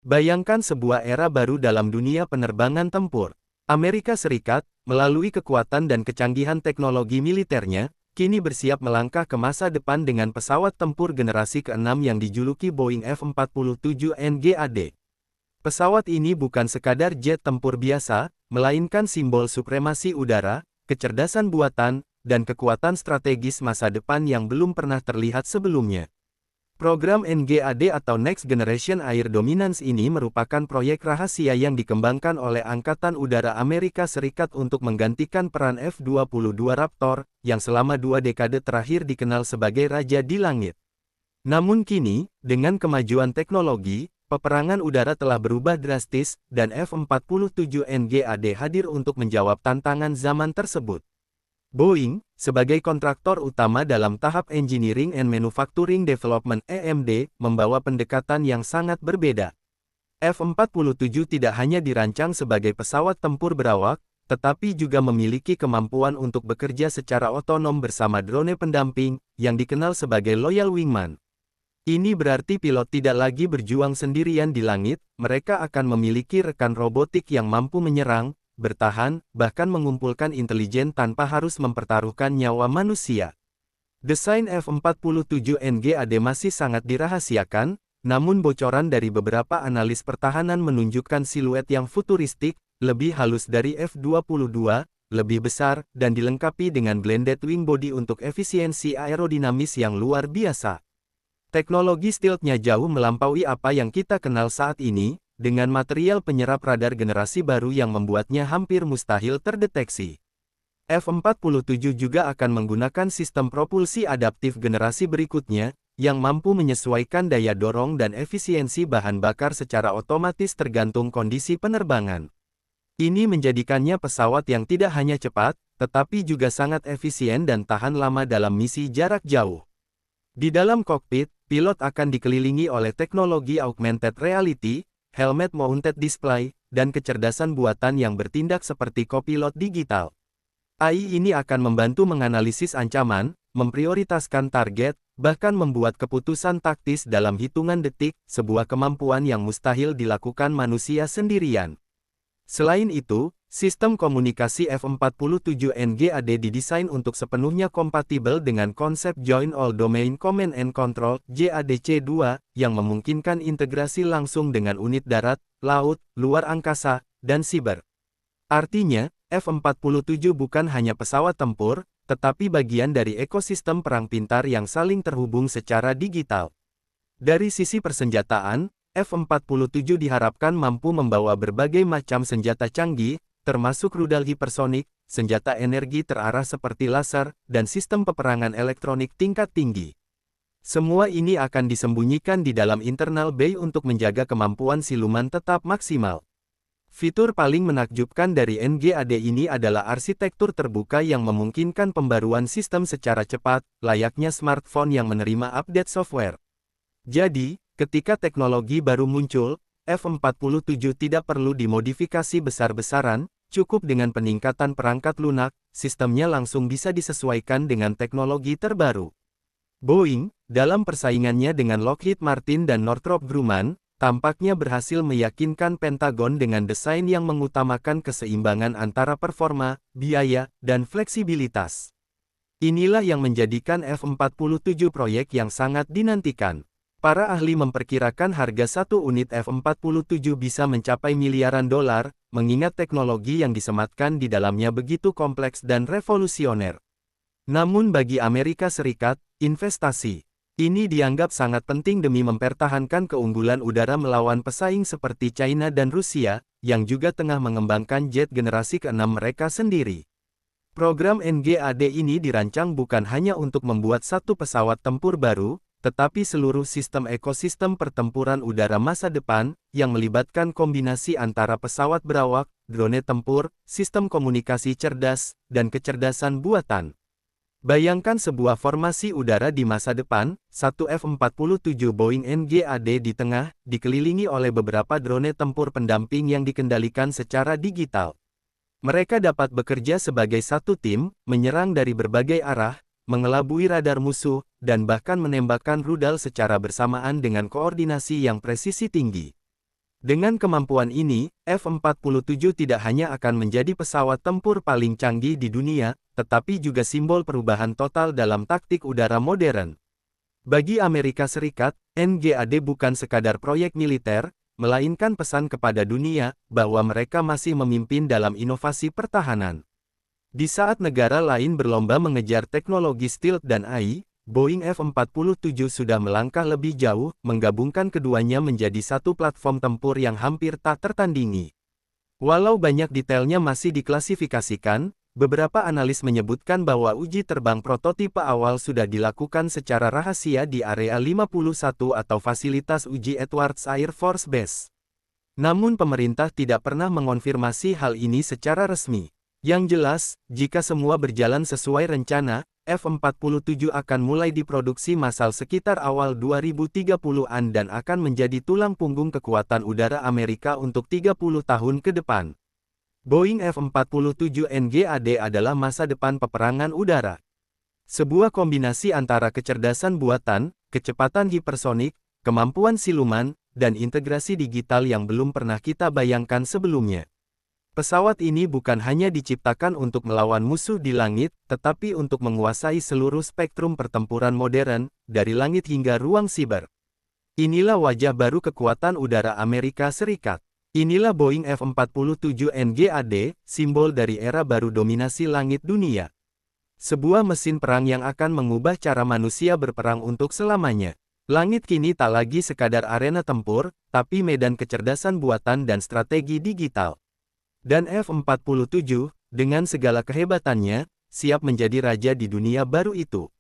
Bayangkan sebuah era baru dalam dunia penerbangan tempur. Amerika Serikat, melalui kekuatan dan kecanggihan teknologi militernya, kini bersiap melangkah ke masa depan dengan pesawat tempur generasi ke-6 yang dijuluki Boeing F-47 NGAD. Pesawat ini bukan sekadar jet tempur biasa, melainkan simbol supremasi udara, kecerdasan buatan, dan kekuatan strategis masa depan yang belum pernah terlihat sebelumnya. Program NGAD atau Next Generation Air Dominance ini merupakan proyek rahasia yang dikembangkan oleh Angkatan Udara Amerika Serikat untuk menggantikan peran F-22 Raptor, yang selama 2 dekade terakhir dikenal sebagai Raja di Langit. Namun kini, dengan kemajuan teknologi, peperangan udara telah berubah drastis, dan F-47 NGAD hadir untuk menjawab tantangan zaman tersebut. Boeing, sebagai kontraktor utama dalam tahap Engineering and Manufacturing Development (EMD), membawa pendekatan yang sangat berbeda. F-47 tidak hanya dirancang sebagai pesawat tempur berawak, tetapi juga memiliki kemampuan untuk bekerja secara otonom bersama drone pendamping, yang dikenal sebagai Loyal Wingman. Ini berarti pilot tidak lagi berjuang sendirian di langit, mereka akan memiliki rekan robotik yang mampu menyerang, bertahan, bahkan mengumpulkan intelijen tanpa harus mempertaruhkan nyawa manusia. Desain F-47 NGAD masih sangat dirahasiakan, namun bocoran dari beberapa analis pertahanan menunjukkan siluet yang futuristik, lebih halus dari F-22, lebih besar, dan dilengkapi dengan blended wing body untuk efisiensi aerodinamis yang luar biasa. Teknologi stealth-nya jauh melampaui apa yang kita kenal saat ini, dengan material penyerap radar generasi baru yang membuatnya hampir mustahil terdeteksi. F-47 juga akan menggunakan sistem propulsi adaptif generasi berikutnya, yang mampu menyesuaikan daya dorong dan efisiensi bahan bakar secara otomatis tergantung kondisi penerbangan. Ini menjadikannya pesawat yang tidak hanya cepat, tetapi juga sangat efisien dan tahan lama dalam misi jarak jauh. Di dalam kokpit, pilot akan dikelilingi oleh teknologi augmented reality, helmet-mounted display, dan kecerdasan buatan yang bertindak seperti kopilot digital. AI ini akan membantu menganalisis ancaman, memprioritaskan target, bahkan membuat keputusan taktis dalam hitungan detik, sebuah kemampuan yang mustahil dilakukan manusia sendirian. Selain itu, sistem komunikasi F-47 NGAD didesain untuk sepenuhnya kompatibel dengan konsep Joint All-Domain Command and Control (JADC2), yang memungkinkan integrasi langsung dengan unit darat, laut, luar angkasa, dan siber. Artinya, F-47 bukan hanya pesawat tempur, tetapi bagian dari ekosistem perang pintar yang saling terhubung secara digital. Dari sisi persenjataan, F-47 diharapkan mampu membawa berbagai macam senjata canggih, termasuk rudal hipersonik, senjata energi terarah seperti laser, dan sistem peperangan elektronik tingkat tinggi. Semua ini akan disembunyikan di dalam internal bay untuk menjaga kemampuan siluman tetap maksimal. Fitur paling menakjubkan dari NGAD ini adalah arsitektur terbuka yang memungkinkan pembaruan sistem secara cepat, layaknya smartphone yang menerima update software. Jadi, ketika teknologi baru muncul, F-47 tidak perlu dimodifikasi besar-besaran, cukup dengan peningkatan perangkat lunak, sistemnya langsung bisa disesuaikan dengan teknologi terbaru. Boeing, dalam persaingannya dengan Lockheed Martin dan Northrop Grumman, tampaknya berhasil meyakinkan Pentagon dengan desain yang mengutamakan keseimbangan antara performa, biaya, dan fleksibilitas. Inilah yang menjadikan F-47 proyek yang sangat dinantikan. Para ahli memperkirakan harga satu unit F-47 bisa mencapai miliaran dolar, mengingat teknologi yang disematkan di dalamnya begitu kompleks dan revolusioner. Namun bagi Amerika Serikat, investasi ini dianggap sangat penting demi mempertahankan keunggulan udara melawan pesaing seperti China dan Rusia, yang juga tengah mengembangkan jet generasi ke-6 mereka sendiri. Program NGAD ini dirancang bukan hanya untuk membuat satu pesawat tempur baru, tetapi seluruh sistem ekosistem pertempuran udara masa depan, yang melibatkan kombinasi antara pesawat berawak, drone tempur, sistem komunikasi cerdas, dan kecerdasan buatan. Bayangkan sebuah formasi udara di masa depan, satu F-47 Boeing NGAD di tengah, dikelilingi oleh beberapa drone tempur pendamping yang dikendalikan secara digital. Mereka dapat bekerja sebagai satu tim, menyerang dari berbagai arah, mengelabui radar musuh, dan bahkan menembakkan rudal secara bersamaan dengan koordinasi yang presisi tinggi. Dengan kemampuan ini, F-47 tidak hanya akan menjadi pesawat tempur paling canggih di dunia, tetapi juga simbol perubahan total dalam taktik udara modern. Bagi Amerika Serikat, NGAD bukan sekadar proyek militer, melainkan pesan kepada dunia bahwa mereka masih memimpin dalam inovasi pertahanan. Di saat negara lain berlomba mengejar teknologi stealth dan AI, Boeing F-47 sudah melangkah lebih jauh, menggabungkan keduanya menjadi satu platform tempur yang hampir tak tertandingi. Walau banyak detailnya masih diklasifikasikan, beberapa analis menyebutkan bahwa uji terbang prototipe awal sudah dilakukan secara rahasia di Area 51 atau fasilitas uji Edwards Air Force Base. Namun pemerintah tidak pernah mengonfirmasi hal ini secara resmi. Yang jelas, jika semua berjalan sesuai rencana, F-47 akan mulai diproduksi massal sekitar awal 2030-an dan akan menjadi tulang punggung kekuatan udara Amerika untuk 30 tahun ke depan. Boeing F-47 NGAD adalah masa depan peperangan udara. Sebuah kombinasi antara kecerdasan buatan, kecepatan hipersonik, kemampuan siluman, dan integrasi digital yang belum pernah kita bayangkan sebelumnya. Pesawat ini bukan hanya diciptakan untuk melawan musuh di langit, tetapi untuk menguasai seluruh spektrum pertempuran modern, dari langit hingga ruang siber. Inilah wajah baru kekuatan udara Amerika Serikat. Inilah Boeing F-47 NGAD, simbol dari era baru dominasi langit dunia. Sebuah mesin perang yang akan mengubah cara manusia berperang untuk selamanya. Langit kini tak lagi sekadar arena tempur, tapi medan kecerdasan buatan dan strategi digital. Dan F-47, dengan segala kehebatannya, siap menjadi raja di dunia baru itu.